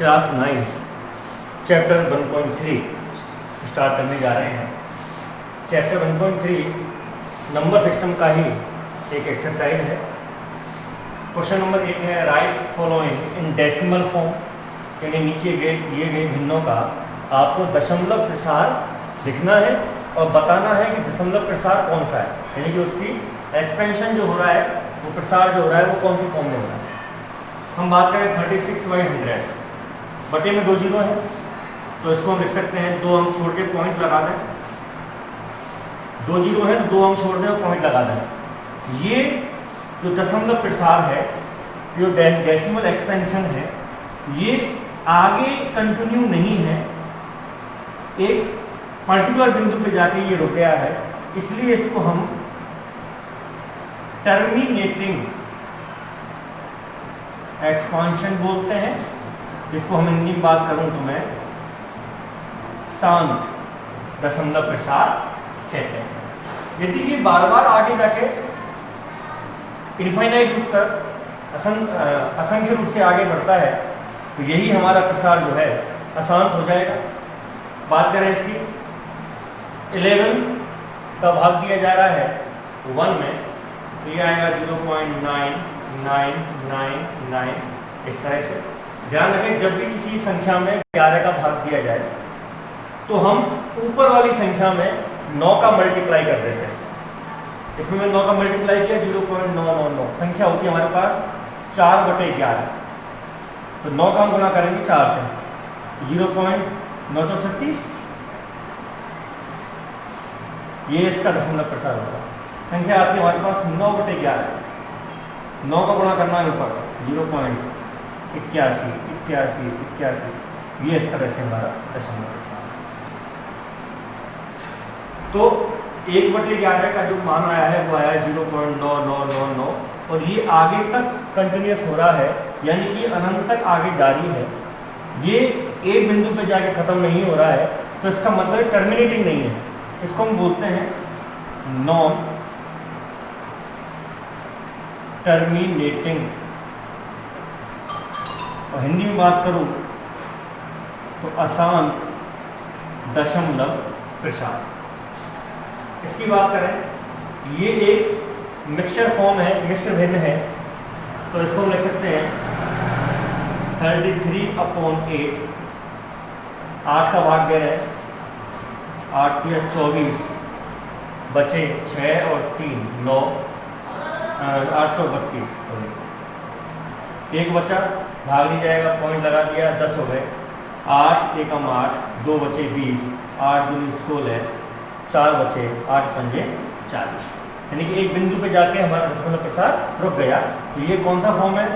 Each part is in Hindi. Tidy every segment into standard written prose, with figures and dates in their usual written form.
क्लास 9 चैप्टर 1.3 स्टार्ट करने जा रहे हैं। चैप्टर 1.3 नंबर सिस्टम का ही एक एक्सरसाइज है। क्वेश्चन नंबर 1 है right following in decimal form, यानी नीचे दिए गए भिन्नों का आपको दशमलव प्रसार लिखना है और बताना है कि दशमलव प्रसार कौन सा है, यानी कि उसकी एक्सपेंशन जो हो रहा है, वो प्रसार जो हो रहा है वो कौन सी फॉर्म में हो रहा है। हम बात करें 36/100, बटे में 2 जीरो है तो इसको हम लिख सकते हैं 2 अंक छोड़ के पॉइंट लगा दें। 2 जीरो है तो 2 अंक छोड़ दें और पॉइंट लगा दें। ये जो दशमलव प्रसार है, जो डेसिमल एक्सपेंशन है, ये आगे कंटिन्यू नहीं है, एक पर्टिकुलर बिंदु पे जाके ये रुक गया है, इसलिए इसको हम टर्मिनेटिंग एक्सपांशन बोलते हैं। जिसको हम हिंदी में बात करूं तो मैं शांत दशमलव प्रसार कहते हैं। यदि ये बार बार आगे जाके इनफाइनाइट रूप तक असंख्य रूप से आगे बढ़ता है तो यही हमारा प्रसार जो है अशांत हो जाएगा। बात करें इसकी 11 का भाग दिया जा रहा है 1 में, तो ये आएगा 0.9999 इस तरह से। ध्यान रखें जब भी किसी संख्या में 11 का भाग दिया जाए तो हम ऊपर वाली संख्या में 9 का मल्टीप्लाई कर देते हैं। इसमें मैं 9 का मल्टीप्लाई किया 0.999 संख्या होती है हमारे पास 4/11, तो 9 का हम गुणा करेंगे 4 से, 0.936 ये इसका दशमलव प्रसार होगा। संख्या आती है हमारे पास 9/11, 9 का गुणा करना है ऊपर 0.81, ये इस तरह से हमारा दशमलव प्रसार। तो 1/11 का जो मान आया है वो आया है 0.9999 और ये आगे तक कंटिन्यूस हो रहा है, यानी कि अनंत तक आगे जारी है। ये एक बिंदु पे जाके खत्म नहीं हो रहा है, तो इसका मतलब टर्मिनेटिंग नहीं है। इसको हम बोलते हैं नॉन टर्मिनेटिंग। और हिंदी में बात करूं तो अशांत दशमलव प्रसार। इसकी बात करें, ये एक मिक्सचर फॉर्म है, मिश्र भिन्न है, तो इसको हम लिख सकते हैं 33/8। 8 का भाग दे रहे हैं, 8 या 24 बचे 6 और 3 9, 8 चौक 32, एक बचा भाग नहीं जाएगा, पॉइंट लगा दिया, 10 हो गए। 8 एकम 8, 2 बचे 20, 8 दूनी 16, 4 बचे, 8 पंजे 40, यानी कि एक बिंदु पे जाके हमारा दशमलव प्रसार रुक गया। तो ये कौन सा फॉर्म है?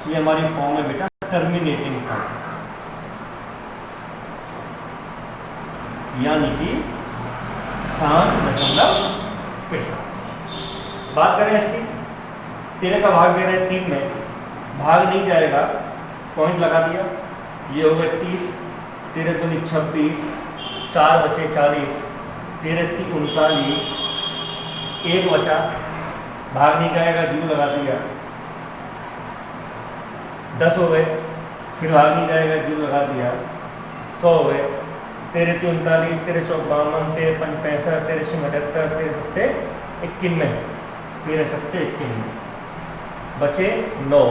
ये हमारी फॉर्म है बेटा टर्मिनेटिंग फॉर्म, यानी कि शांत दशमलव प्रसार। बात करें इसकी, 13 का भाग दे रहे हैं 3 में, भाग नहीं जाएगा, पॉइंट लगा दिया, ये हो गए 30, 13 दूनी 26, 4 बचे 40, 13 3 39, एक बचा, भाग नहीं जाएगा, 0 लगा दिया, 10 हो गए, फिर भाग नहीं जाएगा, 0 लगा दिया, 100 हो गए, 13 3 39, 13 4 52, 13 5 65, 13 6 78, 13 7 91, 13 7 91, बचे 9,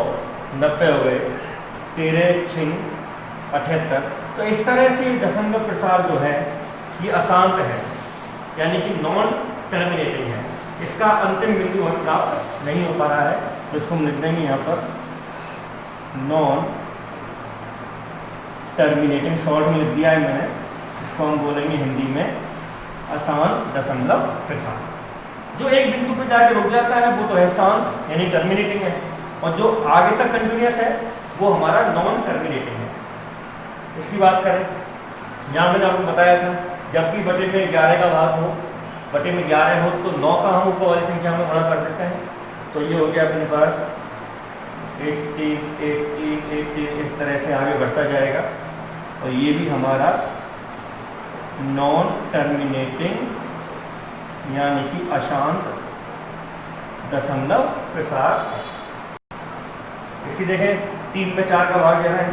90 हो गए, 13 6 78। तो इस तरह से दशमलव प्रसार जो है ये अशांत है, यानी कि नॉन टर्मिनेटिंग है। इसका अंतिम बिंदु हम प्राप्त नहीं हो पा रहा है, तो इसको हम लिख देंगे यहाँ पर नॉन टर्मिनेटिंग, शॉर्ट में लिख दिया है मैंने। इसको हम बोलेंगे हिंदी में अशांत दशमलव प्रसार। जो एक बिंदु पर जाके रुक जाता है वो तो है शांत, यानी टर्मिनेटिंग है, और जो आगे तक कंटिन्यूस है वो हमारा नॉन टर्मिनेटिंग है। इसकी बात करें, यहाँ मैंने आपको बताया था जब भी बटे में 11 का भाग हो, बटे में 11 हो तो 9 का हम ऊपर वाली संख्या में गुणा कर देते हैं, तो ये हो गया अपने पास 80 80 80, इस तरह से आगे बढ़ता जाएगा। और ये भी हमारा नॉन टर्मिनेटिंग यानी कि अशांत दशमलव प्रसार। इसकी देखें 3 में 4 का भाग देना है,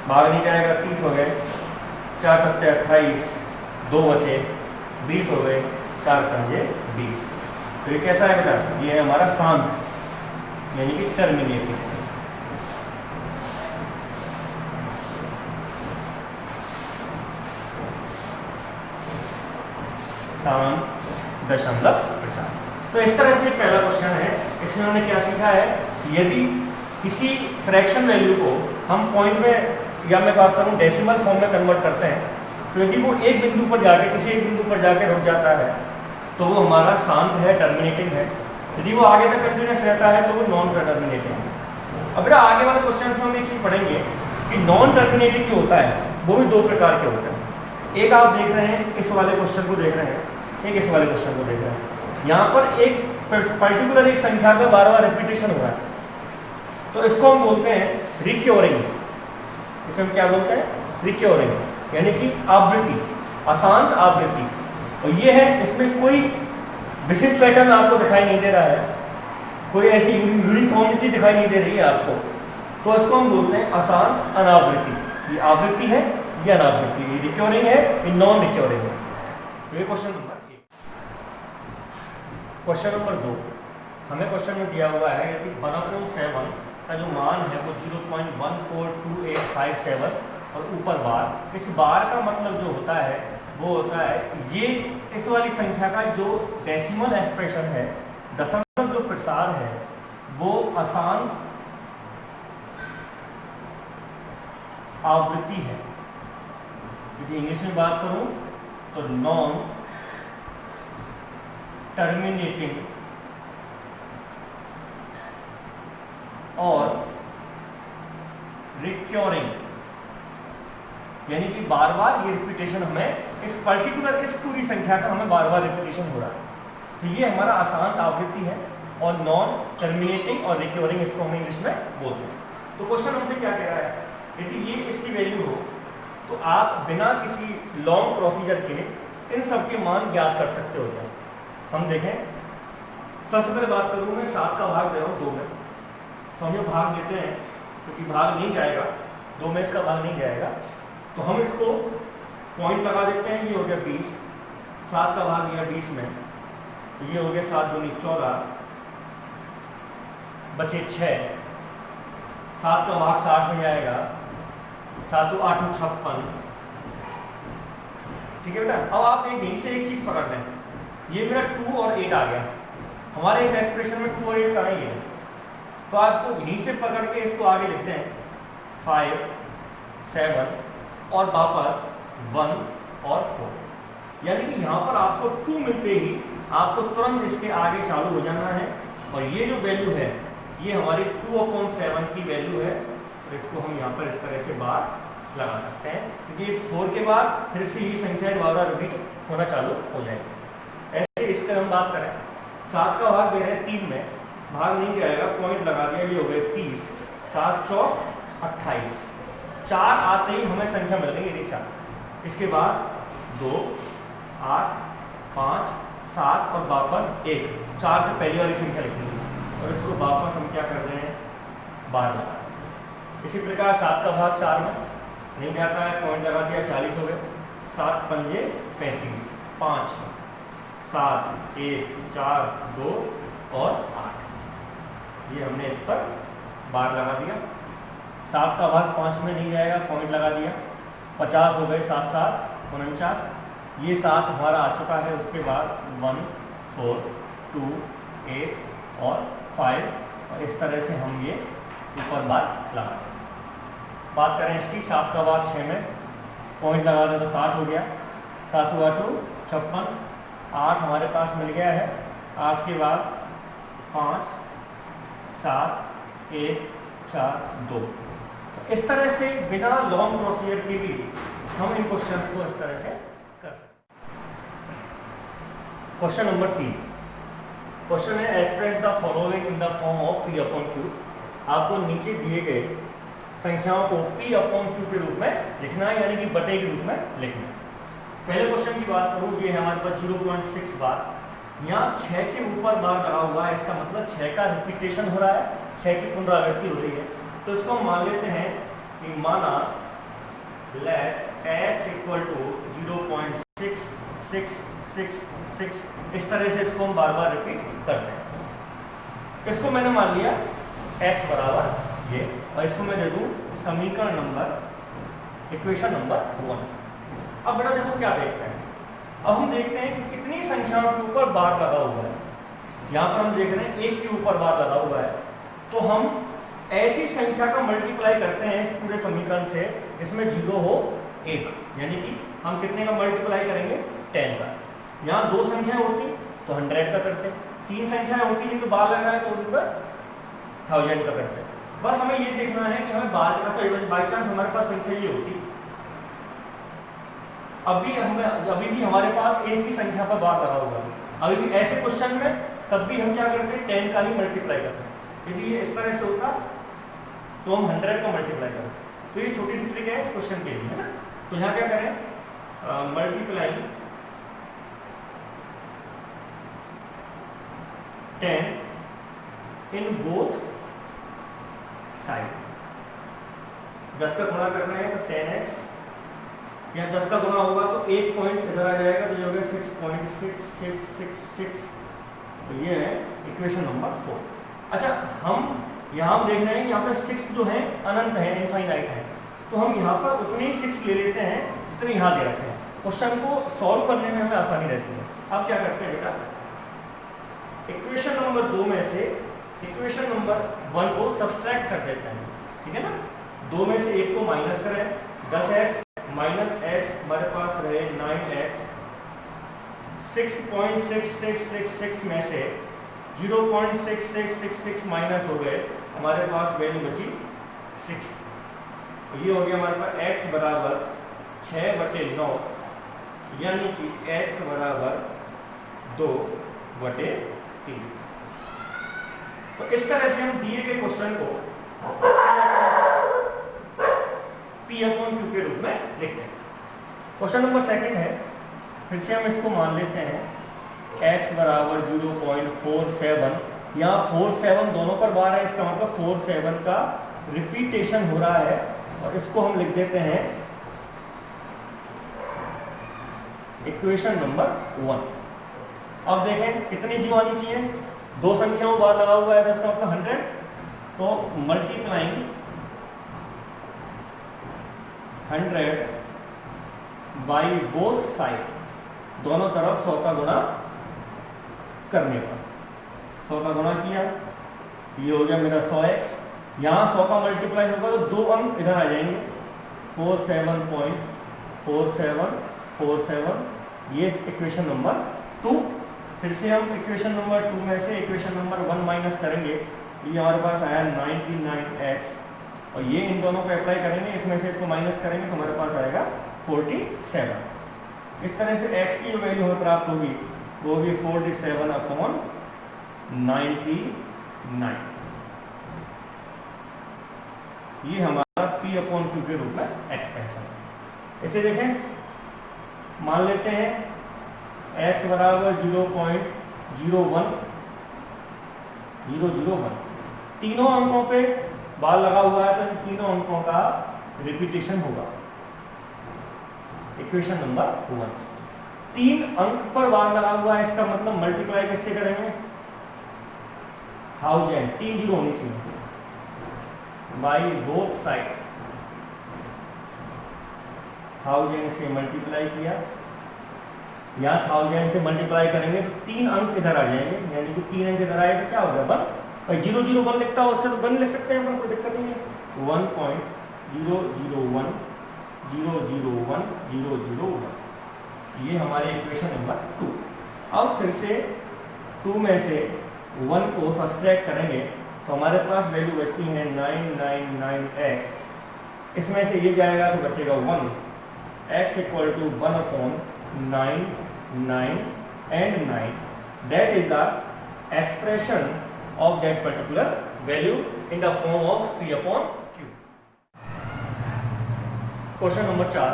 भाग नहीं जाएगा, 30 हो गए, 4 सत्ते 28, 2 बचे, 20 हो गए, 4 पंजे 20। तो ये कैसा है बेटा, ये है हमारा शांत यानी कि टर्मिनेटिंग। शांत दशमलव प्रसार। तो इस तरह से पहला क्वेश्चन है। इसमें हमने क्या सीखा है, यदि किसी फ्रैक्शन वैल्यू को हम पॉइंट में या मैं बात करूं डेसिमल फॉर्म में कन्वर्ट करते हैं, तो यदि वो एक बिंदु पर जाके किसी एक बिंदु पर जाके रुक जाता है तो वो हमारा शांत है, टर्मिनेटिंग है। यदि वो आगे तक कंटिन्यूस रहता है तो वो नॉन टर्मिनेटिंग है। अब बेटा आगे वाले क्वेश्चन में हम एक चीज पढ़ेंगे कि नॉन टर्मिनेटिंग जो होता है वो भी 2 प्रकार के होते हैं। एक आप देख रहे हैं, इस वाले क्वेश्चन को देख रहे हैं, एक इस वाले क्वेश्चन को देख रहे हैं। यहाँ पर एक पर्टिकुलर एक संख्या का बार-बार रिपीटेशन हो रहा है, तो इसको हम बोलते हैं रिक्योरिंग। इसे हम क्या बोलते हैं, रिक्योरिंग, यानी कि आवृत्ति, अशांत आवृत्ति। और ये है, इसमें कोई विशेष पैटर्न आपको दिखाई नहीं दे रहा है, कोई ऐसी यूनिफॉर्मिटी दिखाई नहीं दे रही है आपको, तो इसको हम बोलते हैं अशांत अनावृत्ति। ये आवृत्ति है, ये अनावृत्ति, ये रिक्योरिंग है, ये नॉन रिक्योरिंग है। ये क्वेश्चन नंबर 1। क्वेश्चन नंबर 2, हमें क्वेश्चन में दिया हुआ है यदि 1/7 का जो मान है वो 0.142857 और ऊपर बार। इस बार का मतलब जो होता है वो होता है ये इस वाली संख्या का जो डेसिमल एक्सप्रेशन है, दशमलव जो प्रसार है, वो अशांत आवृत्ति है। यदि इंग्लिश में बात करूं तो नॉन टर्मिनेटिंग और रिक्योरिंग, यानी कि बार बार ये रिपीटेशन हमें इस पर्टिकुलर इस पूरी संख्या का हमें बार बार रिपीटेशन हो रहा है, तो ये हमारा अशांत आवृत्ति है। और नॉन टर्मिनेटिंग और रिक्योरिंग इसको हम इंग्लिश में बोलते हैं। तो क्वेश्चन हमसे क्या कह रहा है, यदि ये इसकी वैल्यू हो तो आप बिना किसी लॉन्ग प्रोसीजर के इन सब के मान ज्ञात कर सकते हो क्या। हम देखें, सबसे पहले बात करूँ मैं 7 का भाग दे रहा हूँ 2 में, तो हम ये भाग देते हैं क्योंकि भाग नहीं जाएगा, 2 में इसका भाग नहीं जाएगा, तो हम इसको पॉइंट लगा देते हैं। ये हो गया 20, 7 का भाग लिया 20 में, तो ये हो गया 7 दूनी 14, बचे 6, 7 का भाग 60 में जाएगा, 7 दो 8 56। ठीक है बेटा, अब आप यहीं से एक चीज पकड़ लें, ये मेरा 2 और 8 आ गया, हमारे इस एक्सप्रेशन में 2 और 8 कहाँ ही है, तो आपको यहीं से पकड़ के इसको आगे लिखते हैं 5, 7 और वापस 1 और 4, यानी कि यहाँ पर आपको 2 मिलते ही आपको तुरंत इसके आगे चालू हो जाना है। और ये जो वैल्यू है ये हमारी 2/7 की वैल्यू है, तो इसको हम यहाँ पर इस तरह से बार लगा सकते हैं, क्योंकि इस 4 के बाद फिर से ये संख्या दोबारा रिपीट होना चालू हो जाएगी। ऐसे इसके हम बात करें, 7 का भाग दे रहे हैं 3 में, भाग नहीं जाएगा, पॉइंट लगा दिया, ये हो गए 30, 7 चौक 28, 4 आते ही हमें संख्या मिल गई, ये 4। इसके बाद 2, 8, 5, 7 और वापस 1, 4 से पहली वाली संख्या लिखनी है और इसको वापस हम क्या कर रहे हैं, बार लगा। इसी प्रकार 7 का भाग 4 में नहीं जाता है, पॉइंट लगा दिया, 40 हो गए, 7 पंजे 35, 5, 7, 1, 4, 2 और 8, ये हमने इस पर बार लगा दिया। 7 का भाग 5 में नहीं जाएगा, पॉइंट लगा दिया, 50 हो गए, 7, 7, 49, ये 7 हमारा आ चुका है। उसके बाद 1, 4, 2, 8 और 5, और इस तरह से हम ये ऊपर बार लगा दें। बात करें इसकी, 7 का भाग 6 में, पॉइंट लगा दें तो 7 हो गया, 7 हुआ 2, 56, 8 हमारे पास मिल गया है, 8 के बाद 5, 7, 1, 4, 2। तो इस तरह से बिना लॉन्ग प्रोसीजर के भी हम इन क्वेश्चंस को इस तरह से कर सकते हैं। क्वेश्चन नंबर 3, क्वेश्चन है express the following in the form of P/Q। आपको नीचे दिए गए संख्याओं को P/Q के रूप में लिखना है, यानी कि बटे के रूप में लिखना है। पहले क्वेश्चन की बात करूँ, ये है हमारे पास 0.6 बार, यहाँ 6 के ऊपर बार लगा हुआ है, इसका मतलब 6 का रिपीटेशन हो रहा है, 6 की पुनरावृत्ति हो रही है। तो इसको हम मान लेते हैं कि माना लेट x इक्वल टू 0.6666, इस तरह से इसको हम बार बार रिपीट करते हैं। इसको मैंने मान लिया x बराबर ये, और इसको मैं दे दूं समीकरण नंबर, इक्वेशन नंबर 1। अब बेटा देखो क्या देखते हैं, अब हम देखते हैं कि कितनी संख्याओं के ऊपर बार लगा हुआ है। यहाँ पर हम देख रहे हैं 1 के ऊपर बार लगा हुआ है, तो हम ऐसी संख्या का मल्टीप्लाई करते हैं इस पूरे समीकरण से इसमें 0 हो 1, यानी कि हम कितने का मल्टीप्लाई करेंगे 10 का। यहाँ 2 संख्याएं होती तो 100 का करते, 3 संख्याएं होती जिनको बार लग रहा है तो उन पर 1000 का करते। बस हमें ये देखना है कि हमें बार का चाहिए, बाई चांस हमारे पास संख्या ये होती, अभी भी हमारे पास एक ही संख्या पर बार लगा हुआ है, अभी भी ऐसे क्वेश्चन में तब भी हम क्या करते हैं 10 का ही मल्टीप्लाई करते हैं। यदि ये इस तरह से होता तो हम 100 का मल्टीप्लाई करते। तो ये छोटी सी ट्रिक है इस क्वेश्चन के लिए, है ना। तो यहाँ क्या करें, मल्टीप्लाई 10 इन बोथ साइड। 10 का गुणा करना है तो 10x, या 10 का गुणा होगा तो 1 पॉइंट इधर आ जाएगा तो ये हो गया 6.6666। तो ये है इक्वेशन नंबर 4। अच्छा, हम यहाँ देख रहे हैं यहाँ पर 6 जो है अनंत है, इनफाइनाइट है, तो हम यहाँ पर उतने ही 6 ले लेते हैं जितने यहाँ दे रखे हैं। क्वेश्चन को सॉल्व करने में हमें आसानी रहती है। अब क्या करते हैं बेटा, इक्वेशन नंबर 2 में से इक्वेशन नंबर 1 को सब्सट्रैक्ट कर देते हैं, ठीक है ना। 2 में से 1 को माइनस करें, 10x माइनस x हमारे पास रहे 9x, 6.6666 में से 0.6666 माइनस हो गए, हमारे पास वैल्यू बची 6। ये हो गया हमारे पास x बराबर 6/9, यानी कि x बराबर 2/3। तो इस तरह से हम दिए गए क्वेश्चन को P/Q के रूप में लिखते हैं। क्वेश्चन नंबर 2 है, फिर से हम इसको मान लेते हैं x बराबर 0.47, यहाँ 47 दोनों पर बार है, इसका मतलब 47 का रिपीटेशन हो रहा है, और इसको हम लिख देते हैं इक्वेशन नंबर 1। अब देखें कितनी जीरो आनी चाहिए, 2 संख्याओं बार लगा हुआ है, इसका मतलब 100, तो मल्टीप्लाइंग 100 बाई बोथ साइड, दोनों तरफ 100 का गुणा करने पर 100 का गुणा किया, ये हो गया मेरा 100x। यहाँ 100 का मल्टीप्लाई होगा तो 2 अंक इधर आ जाएंगे, 47.4747, ये इक्वेशन नंबर 2। फिर से हम इक्वेशन नंबर 2 में से इक्वेशन नंबर 1 माइनस करेंगे, ये हमारे पास आया 99x, और ये इन दोनों को अप्लाई करेंगे, इसमें से इसको माइनस करेंगे तो हमारे पास आएगा 47। इस तरह से x की जो वैल्यू हमें प्राप्त होगी वो होगी 47/99। ये हमारा P/Q के रूप में एक्सपेंशन। इसे देखें, मान लेते हैं x बराबर 0.01001, तीनों अंकों पे बार लगा हुआ है तो इन तीनों अंकों का रिपीटेशन होगा। इक्वेशन नंबर 1, 3 अंक पर बार लगा हुआ है, इसका मतलब मल्टीप्लाई किससे करेंगे 1000, 3 जीरो होनी चाहिए, बाई बोथ साइड 1000 से मल्टीप्लाई किया, यहाँ 1000 से मल्टीप्लाई करेंगे तो 3 अंक इधर आ जाएंगे, यानी कि 3 अंक इधर आएगा, क्या होगा 1। भाई 001 लिखता हो उससे तो 1 लिख सकते हैं, अपन कोई दिक्कत नहीं है। 1.001001001, ये हमारे इक्वेशन नंबर 2। अब फिर से 2 में से 1 को सब्सट्रैक्ट करेंगे तो हमारे पास वैल्यू बचती है 999x, इसमें से ये जाएगा तो बचेगा 1, x equal to 1/9, 9 and 9, that is the expression of that particular value in the form of P/Q। Question number 4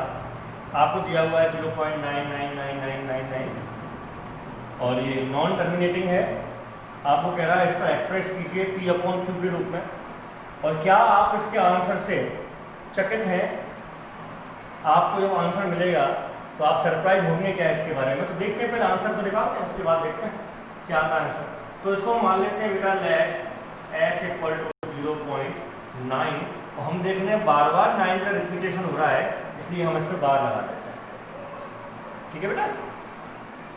आपको दिया हुआ है 0.999999, और ये नॉन टर्मिनेटिंग है, आपको कह रहा है इसका एक्सप्रेस कीजिए P/Q के रूप में। और क्या आप इसके आंसर से चकित हैं आपको जब आंसर मिलेगा तो आप सरप्राइज होंगे क्या इसके बारे में। तो देखते हैं, पहले आंसर तो दिखाते हैं, उसके बाद देखते हैं क्या था आंसर। तो इसको मान लेते हैं बेटा लेट x इक्वल टू 0.9, और हम देख रहे हैं बार बार 9 का रिपीटेशन हो रहा है, इसलिए हम इस पर बार लगा देते हैं। ठीक है बेटा,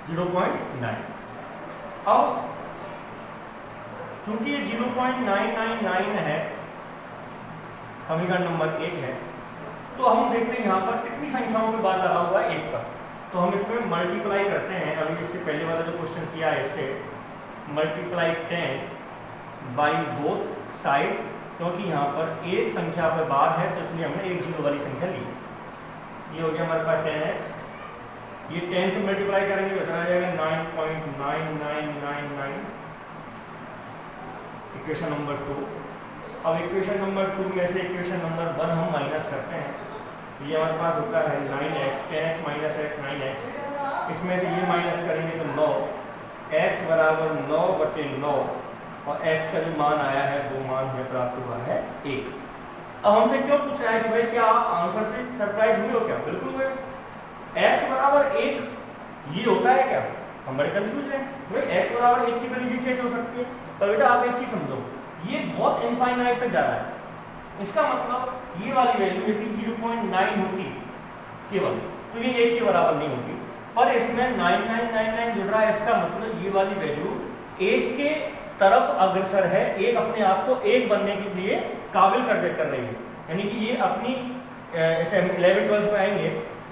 0.9। अब चूंकि ये 0.999 है, समीकरण नंबर 1 है, तो हम देखते हैं यहाँ पर कितनी संख्याओं पे बार लगा हुआ है, 1 पर। तो हम इसमें मल्टीप्लाई करते हैं। अभी इससे पहले वाला जो क्वेश्चन किया है, इससे मल्टीप्लाई 10 बाई बोथ साइड, क्योंकि यहाँ पर एक संख्या पर बार है तो इसलिए हमने एक जीरो वाली संख्या ली। ये हो गया हमारे पास 10x, ये 10 से मल्टीप्लाई करेंगे तो कितना आ जाएगा 9.9999, इक्वेशन नंबर 2। अब इक्वेशन नंबर 2 में से इक्वेशन नंबर 1 हम माइनस करते हैं, ये हमारे पास होता है 9x, 10x minus x 9x, इसमें से ये माइनस करेंगे तो 9, x बराबर 9/9, और x का जो मान आया है वो मान है प्राप्त हुआ है 1। अब हमसे क्यों पूछ रहा है कि भाई क्या आप आंसर से सरप्राइज हुए हो क्या? बिल्कुल हुए। x बराबर 1 ये होता है क्या? हम बड़े कंफ्यूज हैं भाई, x बराबर 1 की वैल्यू कैसे हो सकती है? पर बेटा आप एक चीज समझो, ये बहुत इनफाइनाइट तक जा रहा है। इसका मतलब ये वाली वैल्यू यदि 0.9 होती केवल, तो ये 1 के बराबर नहीं होती, पर इसमें 9999 जुड़ रहा है, इसका मतलब ये वाली वैल्यू 1 के तरफ अग्रसर है, एक अपने आप को 1 बनने के लिए काबिल कर रही है। यानी कि ये अपनी ऐसे 11-12 में आएंगे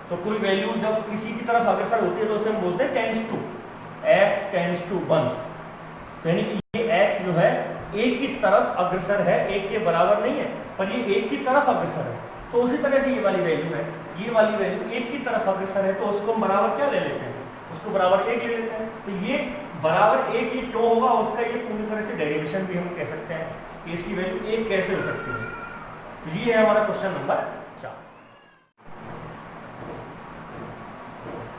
तो कोई वैल्यू जब किसी की तरफ अग्रसर होती है तो उसे हम बोलते हैं tends to, x tends to 1। तो यानी कि ये x जो है 1 की तरफ अग्रसर है, 1 के बराबर नहीं है, पर ये 1 की तरफ अग्रसर है। तो उसी तरह से ये वाली वैल्यू है, ये वाली वैल्यू 1 की तरफ अग्रसर है, तो उसको हम बराबर क्या ले लेते हैं? उसको बराबर 1 ले लेते हैं। तो ये बराबर 1 ये क्यों होगा, उसका ये पूरी तरह से डेरिवेशन भी हम कह सकते हैं कि इसकी वैल्यू 1 कैसे हो सकती है। तो ये है हमारा क्वेश्चन नंबर 4।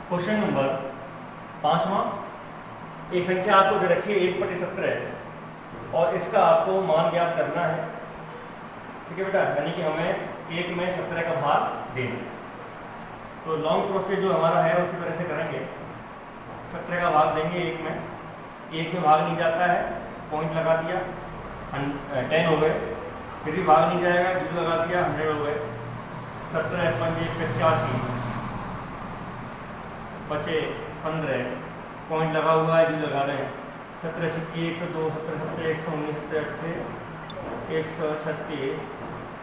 क्वेश्चन नंबर 5वां, एक संख्या आपको दे रखी है 1/17 और इसका आपको मान ज्ञात करना है। ठीक है बेटा, यानी कि हमें 1 में 17 का भाग देना। तो लॉन्ग प्रोसेस जो हमारा है उसी तरह से करेंगे। 17 का भाग देंगे 1 में, 1 में भाग नहीं जाता है, पॉइंट लगा दिया, 10 हो गए, फिर भी भाग नहीं जाएगा, 0 लगा दिया, 100 हो गए। 17 पंजे 85, बचे 15, पॉइंट लगा हुआ है, 0 लगा रहे हैं। 17 छिक्की 102, 17 17 119, 17 8 136,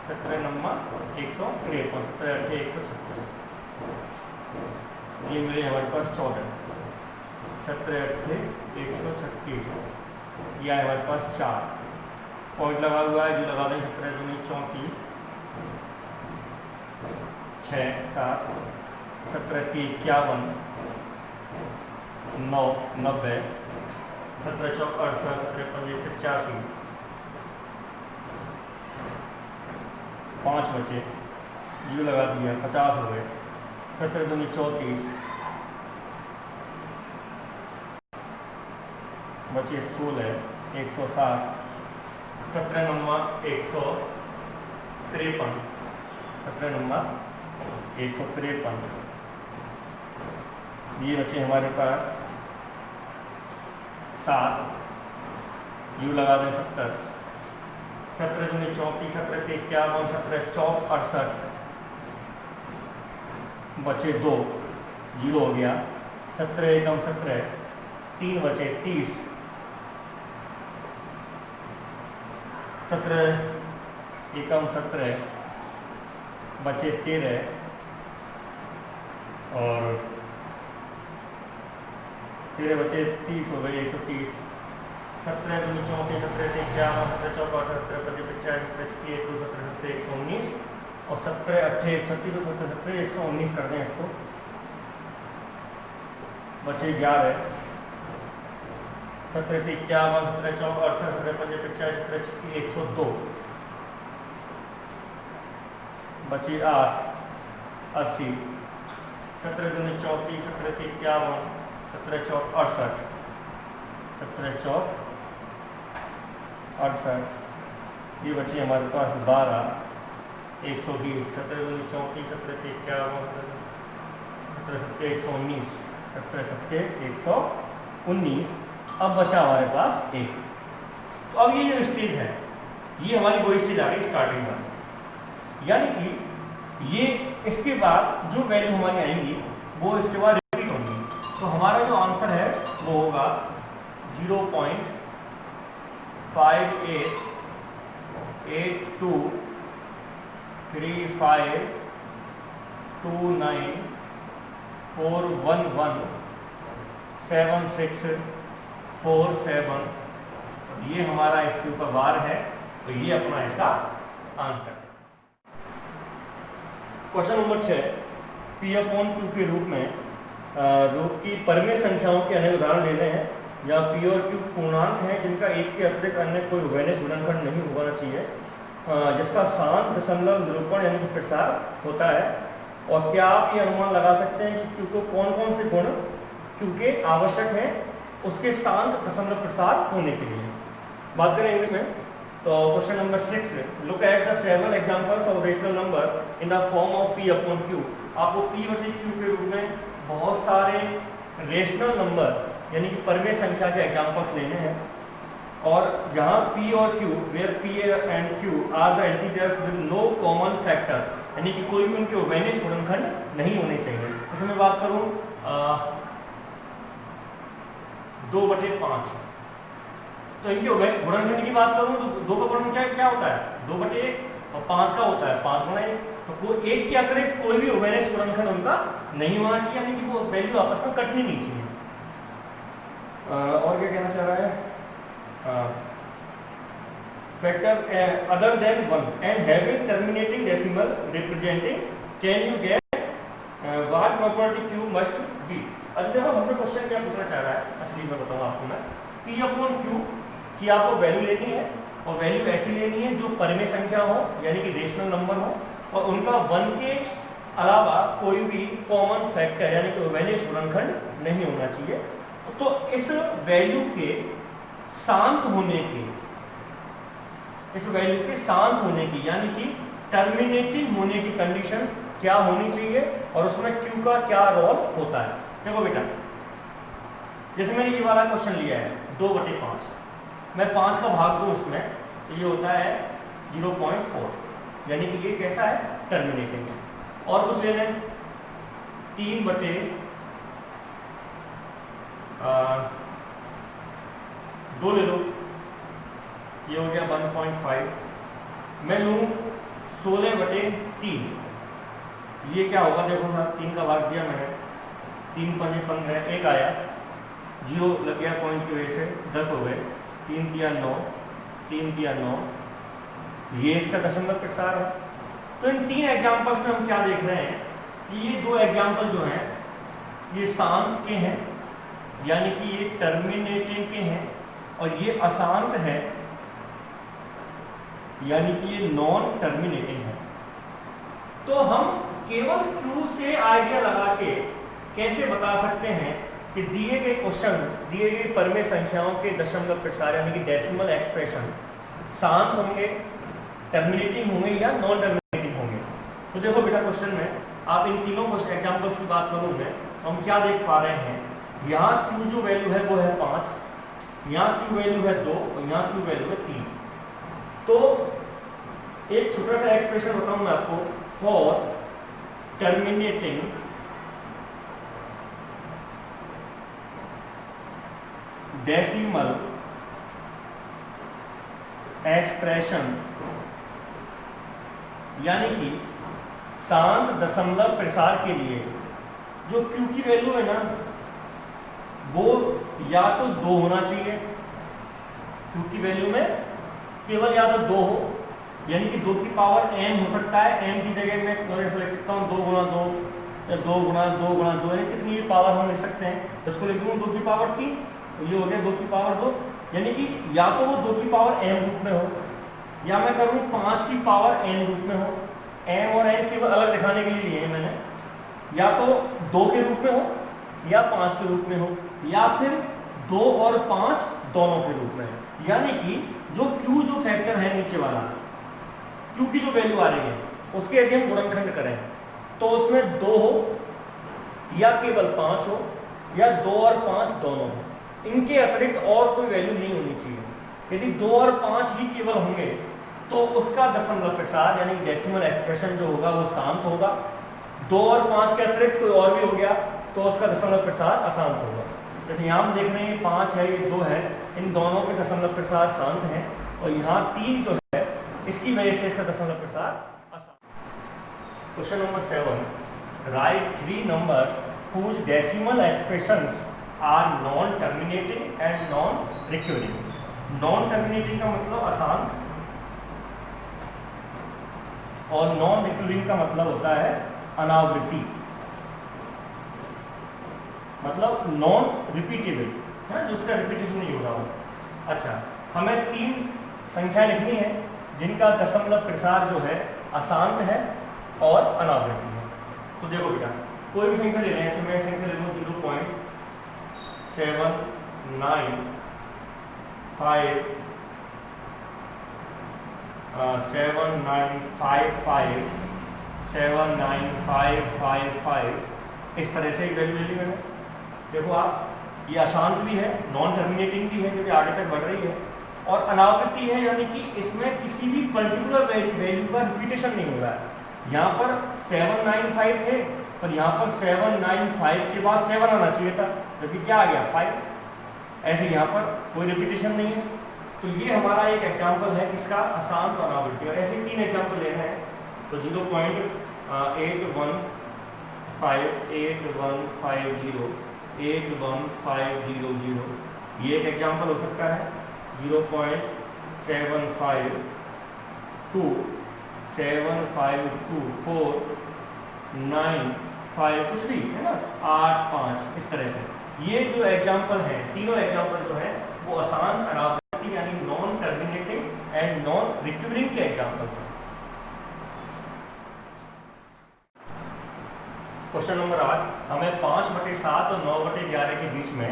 17 नंबर 153, 17 8 136, ये मिले हमारे पास 14। 17 8 136, यह है हमारे पास 4, पॉइंट लगा हुआ है, 0 लगा दें। 17 दूनी 34, 6 7, 17 3 51, 9 90, 17 4 68, 17 5 85, 5 बचे, 0 लगा दिया, 50 हो गए। 17 दूनी 34, बचे 16, 160, 17 नंबर 153, 17 नंबर 153, ये बचे हमारे पास 7, यू लगा दें 70, 17 दूनी 34, 17 51, 17 4 68, बचे 2, 0 हो गया। 17 एकम 17, 3 बचे 30, 17 एकम 17, बचे 13, और 13 बचे 30 हो गए, 130। 17 दूनी 34, 17 51, 17 4 17 25 25 17 17 119, और 17 8 136, 17 17 119 कर दें इसको, बचे 11। 17 51, 17 4 68, 17 25 17 102, बचे 8 80। 17 दूनी 34, 17 51, 17 4 68, 17 4 68, ये बचे हमारे पास 12, 120, 17 दूनी 34, 17 ते 51, 17 सत्ते 119, 17 सत्ते 119। अब बचा हमारे पास 1। तो अब ये जो स्टेज है, ये हमारी वो स्टेज आ गई स्टार्टिंग वाली, यानी कि ये इसके बाद जो वैल्यू हमारी आएंगी वो इसके बाद रिपीट होंगी। तो हमारा जो आंसर है वो होगा 0.88823529411747। ये हमारा इसके ऊपर बार है, तो ये अपना इसका आंसर है। क्वेश्चन नंबर 6, P/Q के रूप में रूप की परिमेय संख्याओं के अनेक उदाहरण लेने हैं जहाँ P और Q पूर्णांक हैं जिनका एक के अतिरिक्त अन्य कोई उभयनिष्ठ गुणनखंड नहीं होना चाहिए, जिसका शांत दशमलव निरूपण यानी कि प्रसार होता है। और क्या आप ये अनुमान लगा सकते हैं कि Q को कौन कौन से गुण Q के आवश्यक हैं उसके शांत दशमलव प्रसार होने के लिए। बात करें इंग्लिश में, तो question number 6, look at the several examples of rational number in the form of P/Q। आपको P/Q के रूप में बहुत सारे रेशनल नंबर यानी कि परिमेय संख्या के एग्जांपल्स लेने हैं, और जहां P और Q, where P and Q are the integers with no common factors, यानी कि कोई भी उनके उभयनिष्ठ गुणनखंड नहीं होने चाहिए। जैसे मैं बात करूं 2/5, तो इनके गुणनखंड की बात करूं तो 2 का गुणनखंड क्या होता है, 2/1, और 5 का होता है 5/1। तो कोई एक के अतिरिक्त कोई भी उभयनिष्ठ गुणनखंड उनका नहीं होना चाहिए, यानी कि वो वैल्यू आपस में कटनी नहीं चाहिए। और क्या कहना चाह रहा है, factor other than 1 and having terminating decimal representing, can you guess what property Q must be. अब देखो हमको क्वेश्चन क्या पूछना चाह रहा है, असली में बताऊंगा आपको मैं। P/Q की आपको वैल्यू लेनी है, और वैल्यू ऐसी लेनी है जो परिमेय संख्या हो यानी कि रेशनल नंबर हो, और उनका 1 के अलावा कोई भी कॉमन फैक्टर यानी कि उभयनिष्ठ गुणनखंड नहीं होना चाहिए। तो इस वैल्यू के शांत होने की यानी कि टर्मिनेटिंग होने की कंडीशन क्या होनी चाहिए, और उसमें Q का क्या रोल होता है। देखो बेटा, जैसे मैंने ये वाला क्वेश्चन लिया है 2/5, मैं 5 का भाग दूं उसमें तो ये होता है 0.4, यानी कि ये कैसा है, टर्मिनेटिंग है। और कुछ ले लें 3/2 ले लो, ये हो गया 1.5। मैं लूँ 16/3, ये क्या होगा, देखो ना 3 का भाग दिया मैंने, 3×5 15, 1 आया, 0 लग गया पॉइंट की वजह से, 10 हो गए, 3 × 9, 3 × 9, ये इसका दशमलव प्रसार है। तो इन 3 एग्जाम्पल्स में हम क्या देख रहे हैं कि ये 2 एग्जाम्पल जो हैं ये शांत के हैं, यानी कि ये टर्मिनेटिंग के हैं, और ये अशांत है यानी कि ये नॉन टर्मिनेटिंग है। तो हम केवल Q से आइडिया लगा के कैसे बता सकते हैं कि दिए गए क्वेश्चन, दिए गए परिमेय संख्याओं के दशमलव प्रसार यानी कि डेसिमल एक्सप्रेशन शांत होंगे, टर्मिनेटिंग होंगे या नॉन टर्मिनेटिंग होंगे। तो देखो बेटा, क्वेश्चन में आप इन तीनों क्वेश्चन एग्जाम्पल्स की बात करूँ मैं, हम क्या देख पा रहे हैं, यहाँ Q जो वैल्यू है वो है 5, यहाँ Q वैल्यू है 2, और यहाँ Q वैल्यू है 3। तो एक छोटा सा एक्सप्रेशन बताऊं मैं आपको, फॉर टर्मिनेटिंग डेसिमल एक्सप्रेशन, यानी कि शांत दशमलव प्रसार के लिए जो Q की वैल्यू है ना, वो या तो 2 होना चाहिए, Q की वैल्यू में केवल या तो 2 हो, यानी कि 2 की पावर m हो सकता है, m की जगह में ऐसे लिख सकता हूँ 2 × 2 या 2 × 2 × 2, यानी कितनी पावर हम लिख सकते हैं, इसको लिख दूँ 2 की पावर 3, तो ये हो गया 2 की पावर 2, यानी कि या तो वो 2 की पावर m रूप में हो, या मैं करूँ 5 की पावर n रूप में हो। m और n केवल अलग दिखाने के लिए लिए है मैंने, या तो 2 के रूप में हो या 5 के रूप में हो, या फिर 2 और 5 दोनों के रूप में, यानी कि जो Q जो फैक्टर है नीचे वाला, Q की जो वैल्यू आ रही है उसके यदि हम गुणनखंड करें तो उसमें 2 हो या केवल 5 हो या 2 और 5 दोनों हो, इनके अतिरिक्त और कोई वैल्यू नहीं होनी चाहिए। यदि 2 और 5 ही केवल होंगे तो उसका दशमलव प्रसार यानी डेसिमल एक्सप्रेशन जो होगा वो शांत होगा। 2 और 5 के अतिरिक्त कोई और भी हो गया तो उसका दशमलव प्रसार अशांत होगा। जैसे यहाँ हम देख रहे हैं 5 है, ये 2 है, इन दोनों के दशमलव प्रसार शांत हैं और यहाँ 3 जो है इसकी वजह से इसका दशमलव प्रसार अशांत। Question number 7, right 3 numbers whose decimal expressions are non terminating and non recurring। Non terminating का मतलब अशांत और नॉन रिक्यूरिंग का मतलब होता है अनावृत्ति, मतलब नॉन रिपीटेबल है, जो उसका रिपीटेशन नहीं हो रहा हो। अच्छा, हमें 3 संख्या लिखनी है जिनका दशमलव प्रसार जो है अशांत है और अनावृत्ति है। तो देखो बेटा, कोई भी संख्या ले लें, ऐसे मैं संख्या ले लूँ 0.795 7955 79555 इस तरह से एक वैल्यू ले ली मैंने। देखो आप, ये अशांत भी है, नॉन टर्मिनेटिंग भी है क्योंकि आगे तक बढ़ रही है, और अनावृत्ति है यानी कि इसमें किसी भी पर्टिकुलर वैल्यू का रिपीटेशन नहीं हो रहा है। यहाँ पर 795 थे पर यहाँ पर 795 के बाद 7 आना चाहिए था, क्योंकि क्या आ गया 5। ऐसे यहाँ पर कोई रिपीटेशन नहीं है। तो ये हमारा एक एग्जाम्पल है किसका, अशांत और अनावृत्ति। और ऐसे 3 एग्जाम्पल लेना है। तो 0.8158 8150 8150 ये एक एग्जाम्पल हो सकता है। 0.752 752 495 कुछ भी है ना, 85 इस तरह से। ये जो एग्जाम्पल है, तीनों एग्जाम्पल जो है वो अशांत, अनावृत्ति यानी non terminating and non recurring के एग्जाम्पल्स हैं। क्वेश्चन नंबर 8, हमें 5/7 और 9/11 के बीच में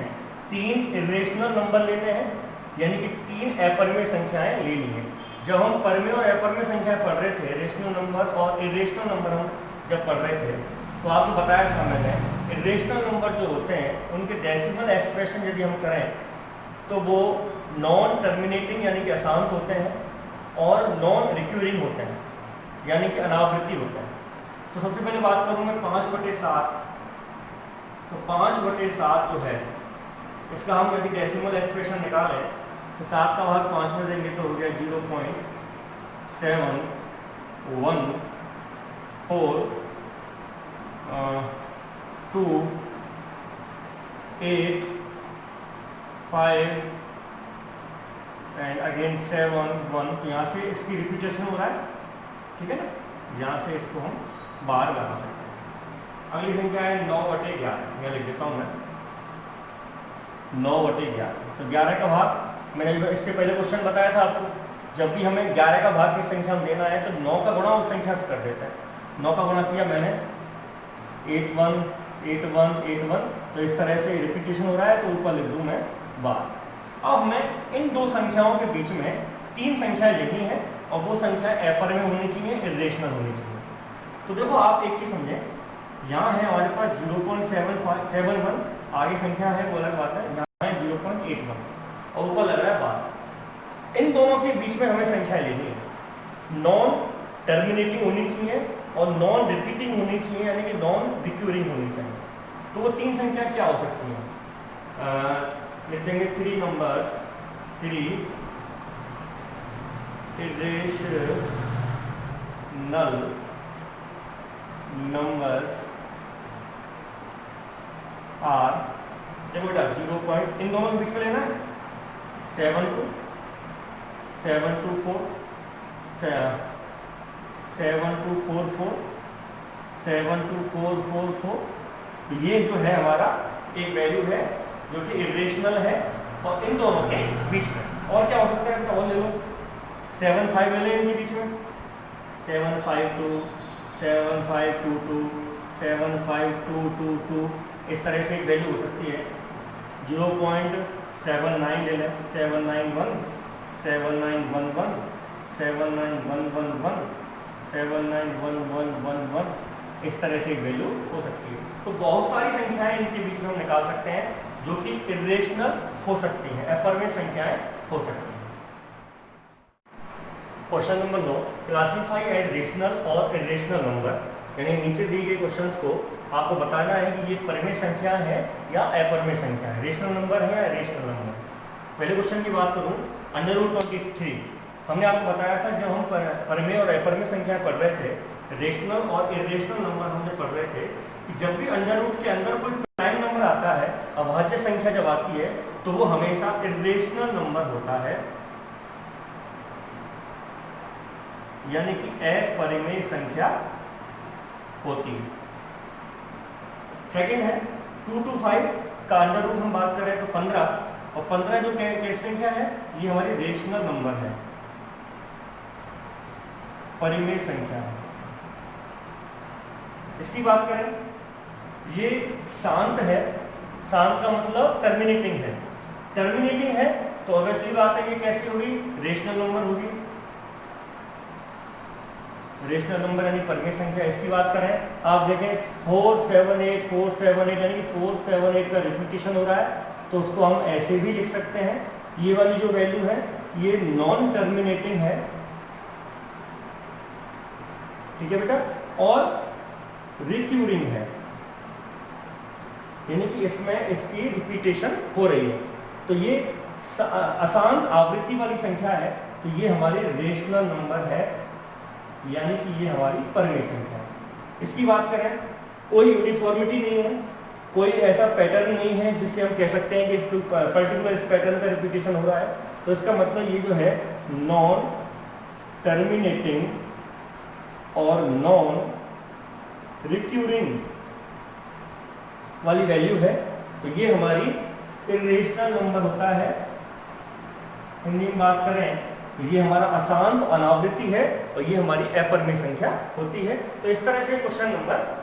3 इरेशनल नंबर लेने हैं, यानी कि 3 अपरिमेय संख्याएं लेनी है। जब हम परिमेय और अपरिमेय संख्या पढ़ रहे थे, रेशनल नंबर और इरेशनल नंबर हम जब पढ़ रहे थे, तो आपको बताया था मैंने, इरेशनल नंबर जो होते हैं उनके डेसिमल एक्सप्रेशन यदि हम करें तो वो नॉन टर्मिनेटिंग यानी कि अशांत होते हैं और नॉन रिक्यूरिंग होते हैं यानी कि अनावृत्ति होते हैं। तो सबसे पहले बात करूँ मैं 5/7। तो 5/7 जो है इसका हम यदि डेसिमल एक्सप्रेशन निकालें तो 7 का भाग 5 में देंगे तो हो गया 0.71428 एंड अगेन 7 1। तो यहाँ से इसकी रिपीटेशन हो रहा है, ठीक है ना, यहाँ से इसको हम बाहर लगा सकते हैं। अगली संख्या है 9/11। यहाँ लिख देता हूँ मैं 9/11। तो 11 का भाग मैंने इससे पहले क्वेश्चन बताया था आपको, जब भी हमें 11 का भाग की संख्या में देना है तो 9 का गुणा उस संख्या से कर देते हैं। 9 का गुणा किया मैंने 81 81 81। तो इस तरह से रिपीटेशन हो रहा है, तो ऊपर लिख दूँ मैं 12। अब हमें इन 2 संख्याओं के बीच में 3 संख्याएं लेनी है और वो संख्या अपरिमेय होनी चाहिए, इरेशनल होनी चाहिए। तो देखो आप एक चीज़ समझें, यहाँ है हमारे पास 0.771, आगे संख्या है वो अलग बात है, यहाँ है 0.81 और ऊपर लग रहा है 12। इन दोनों के बीच में हमें संख्या लेनी है, नॉन टर्मिनेटिंग होनी चाहिए और नॉन रिपीटिंग होनी चाहिए यानी कि नॉन रिक्यूरिंग होनी चाहिए। तो वो 3 संख्या क्या हो सकती हैं, लिख देंगे 3 नंबर्स, 3 इरेशनल नंबर्स आर, देखो बेटा 0. इन दोनों के बीच में लेना है 724 7244 7244। तो ये जो है हमारा एक वैल्यू है जो कि इरेशनल है और इन दोनों के बीच में। और क्या हो सकता है, और ले लो 75 ले लें इनके बीच में, 752 75222 75222 इस तरह से एक वैल्यू हो सकती है। 0.79 ले लें, 791 79111 79111 791111 इस तरह से एक वैल्यू हो सकती है। तो बहुत सारी संख्याएं इनके बीच में हम निकाल सकते हैं जो कि इरेशनल हो सकती हैं, अपरिमेय संख्याएं हो सकती हैं। Question number 9, classify as rational और इरेशनल नंबर, यानी नीचे दिए गए क्वेश्चंस को आपको बताना है कि ये परिमेय संख्या है या अपरिमेय संख्या है, रेशनल नंबर है या इरेशनल नंबर। पहले क्वेश्चन की बात करूं, √23 हमने आपको बताया था जब हम परिमेय और अपरिमेय संख्या पढ़ रहे थे, रेशनल और इरेशनल नंबर हमने पढ़ रहे थे कि जब भी √ के अंदर कोई प्राइम नंबर आता है, अभाज्य संख्या जब आती है तो वो हमेशा इरेशनल नंबर होता है, यानी कि अपरिमेय संख्या होती है। सेकंड है 225 का √ हम बात करें तो 15, और 15 जो कैसी संख्या है, ये हमारी रेशनल नंबर है, परिमेय संख्या है। इसकी बात करें, ये शांत है, शांत का मतलब टर्मिनेटिंग है, टर्मिनेटिंग है तो ऑब्वियसली बात है ये कैसी होगी, रेशनल नंबर होगी, रेशनल नंबर यानी परिमेय संख्या। इसकी बात करें, आप देखें 478 यानी कि 478 का रिपीटेशन हो रहा है, तो उसको हम ऐसे भी लिख सकते हैं, ये वाली जो वैल्यू है ये नॉन टर्मिनेटिंग है, ठीक है बेटा, और रिक्यूरिंग है, यानी कि इसमें इसकी रिपीटेशन हो रही है। तो ये अशांत आवृत्ति वाली संख्या है, तो ये हमारी रेशनल नंबर है, यानी कि ये हमारी परिमेय संख्या है। इसकी बात करें, कोई यूनिफॉर्मिटी नहीं है, कोई ऐसा पैटर्न नहीं है जिससे हम कह सकते हैं कि इस पर्टिकुलर इस पैटर्न का रिपीटेशन हो रहा है, तो इसका मतलब ये जो है नॉन टर्मिनेटिंग और नॉन रिक्यूरिंग वाली वैल्यू है, तो ये हमारी इरेशनल नंबर होता है। हिंदी में बात करें तो ये हमारा अशांत अनावृत्ति है और ये हमारी अपरिमेय संख्या होती है। तो इस तरह से क्वेश्चन नंबर